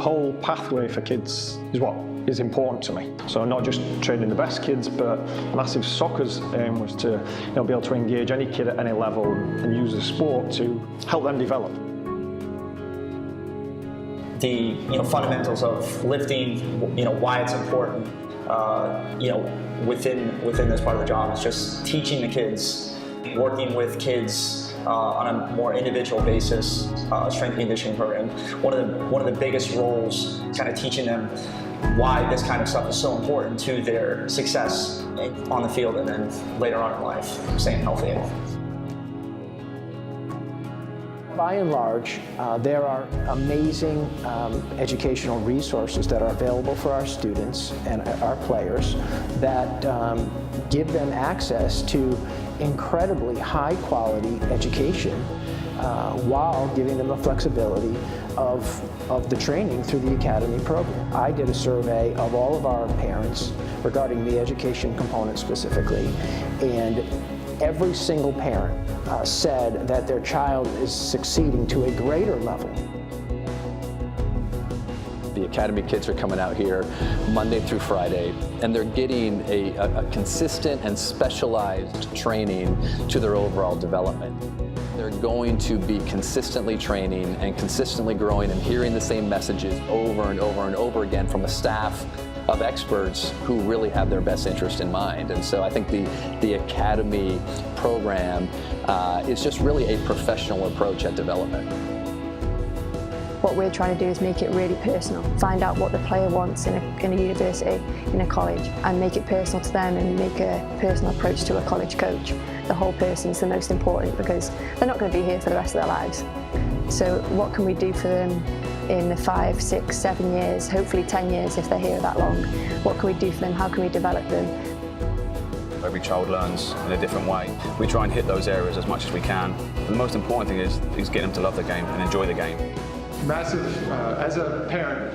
whole pathway for kids is what is important to me. So not just training the best kids, but Massive Soccer's aim was to be able to engage any kid at any level and use the sport to help them develop. The fundamentals of lifting, why it's important, within this part of the job is just teaching the kids, working with kids on a more individual basis, strength and conditioning program. One of the biggest roles is kind of teaching them why this kind of stuff is so important to their success on the field and then later on in life, staying healthy. By and large, there are amazing educational resources that are available for our students and our players that give them access to incredibly high-quality education while giving them the flexibility of the training through the Academy program. I did a survey of all of our parents regarding the education component specifically, and every single parent said that their child is succeeding to a greater level. The Academy kids are coming out here Monday through Friday, and they're getting a consistent and specialized training to their overall development. They're going to be consistently training and consistently growing and hearing the same messages over and over and over again from a staff of experts who really have their best interest in mind. And so I think the Academy program is just really a professional approach at development. What we're trying to do is make it really personal, find out what the player wants in a university, in a college, and make it personal to them and make a personal approach to a college coach. The whole person's the most important because they're not going to be here for the rest of their lives. So what can we do for them in the 5, 6, 7 years, hopefully 10 years if they're here that long? What can we do for them? How can we develop them? Every child learns in a different way. We try and hit those areas as much as we can. The most important thing is getting them to love the game and enjoy the game. Massive, as a parent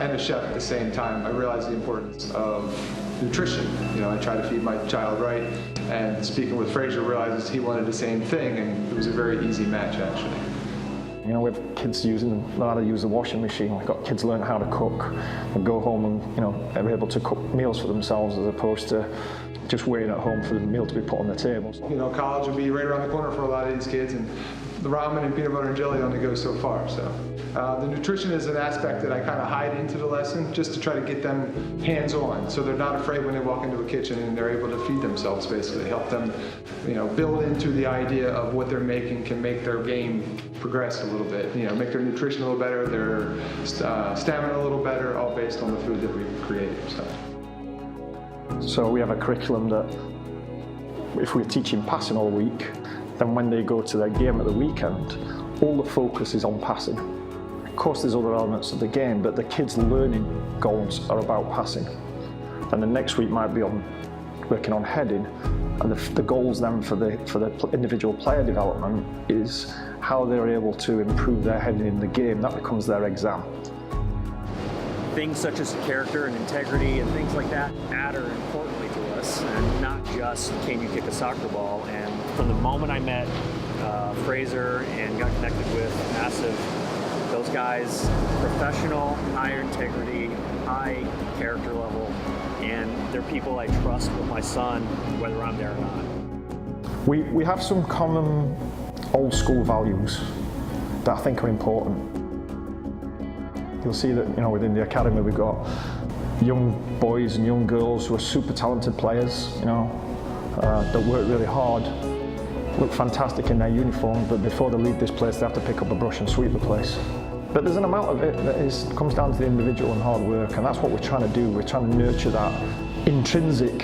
and a chef at the same time, I realize the importance of nutrition. I try to feed my child right, and speaking with Fraser realizes he wanted the same thing, and it was a very easy match actually. We have kids learn how to use the washing machine. We've got kids learn how to cook and go home and are able to cook meals for themselves as opposed to just waiting at home for the meal to be put on the table. College will be right around the corner for a lot of these kids, and the ramen and peanut butter and jelly only go so far. So the nutrition is an aspect that I kind of hide into the lesson just to try to get them hands-on, so they're not afraid when they walk into a kitchen and they're able to feed themselves. Basically, help them, build into the idea of what they're making can make their game progress a little bit. Make their nutrition a little better, their stamina a little better, all based on the food that we've created. So we have a curriculum that, if we're teaching passing all week, then when they go to their game at the weekend, all the focus is on passing. Of course there's other elements of the game, but the kids' learning goals are about passing. And the next week might be on working on heading, and the goals then for the individual player development is how they're able to improve their heading in the game. That becomes their exam. Things such as character and integrity and things like that matter importantly to us, and not just can you kick a soccer ball. And from the moment I met Fraser and got connected with Massive, those guys, professional, high integrity, high character level, and they're people I trust with my son, whether I'm there or not. We have some common old school values that I think are important. You'll see that within the academy we've got young boys and young girls who are super talented players, that work really hard, look fantastic in their uniform, but before they leave this place they have to pick up a brush and sweep the place. But there's an amount of it that comes down to the individual and hard work, and that's what we're trying to do. We're trying to nurture that intrinsic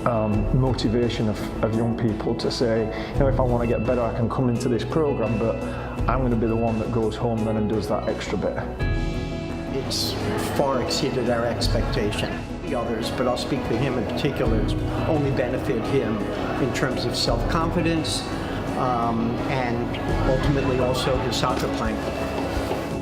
motivation of young people to say, if I want to get better I can come into this program, but I'm going to be the one that goes home then and does that extra bit. It's far exceeded our expectation. The others, but I'll speak for him in particular, it's only benefit him in terms of self-confidence and ultimately also his soccer playing.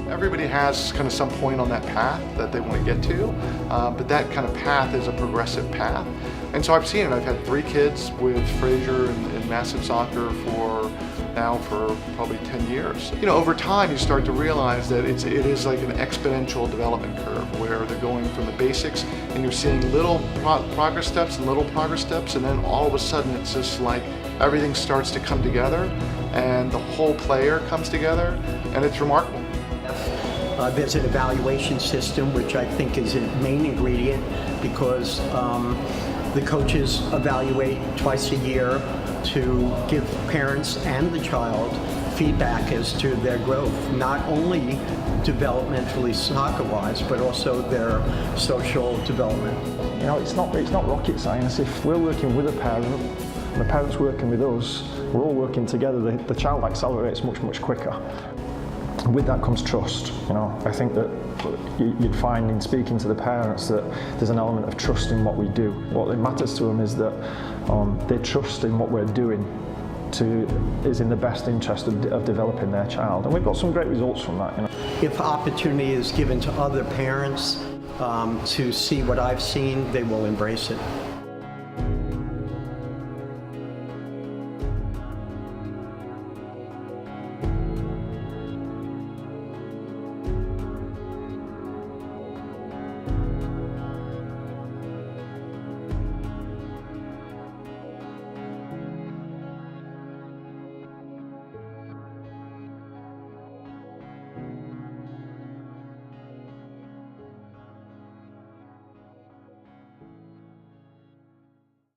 Everybody has kind of some point on that path that they want to get to, but that kind of path is a progressive path. And so I've seen it. I've had 3 kids with Fraser and Massive Soccer for now for probably 10 years. You know, over time you start to realize that it is like an exponential development curve where they're going from the basics and you're seeing little progress steps and little progress steps, and then all of a sudden it's just like everything starts to come together and the whole player comes together, and it's remarkable. There's an evaluation system, which I think is a main ingredient, because the coaches evaluate twice a year to give parents and the child feedback as to their growth, not only developmentally soccer-wise, but also their social development. You know, it's not rocket science. If we're working with a parent, and the parent's working with us, we're all working together, the child accelerates much quicker. With that comes trust. You know, I think that you'd find in speaking to the parents that there's an element of trust in what we do. What matters to them is that they trust in what we're doing is in the best interest of developing their child, and we've got some great results from that. You know. If opportunity is given to other parents to see what I've seen, they will embrace it.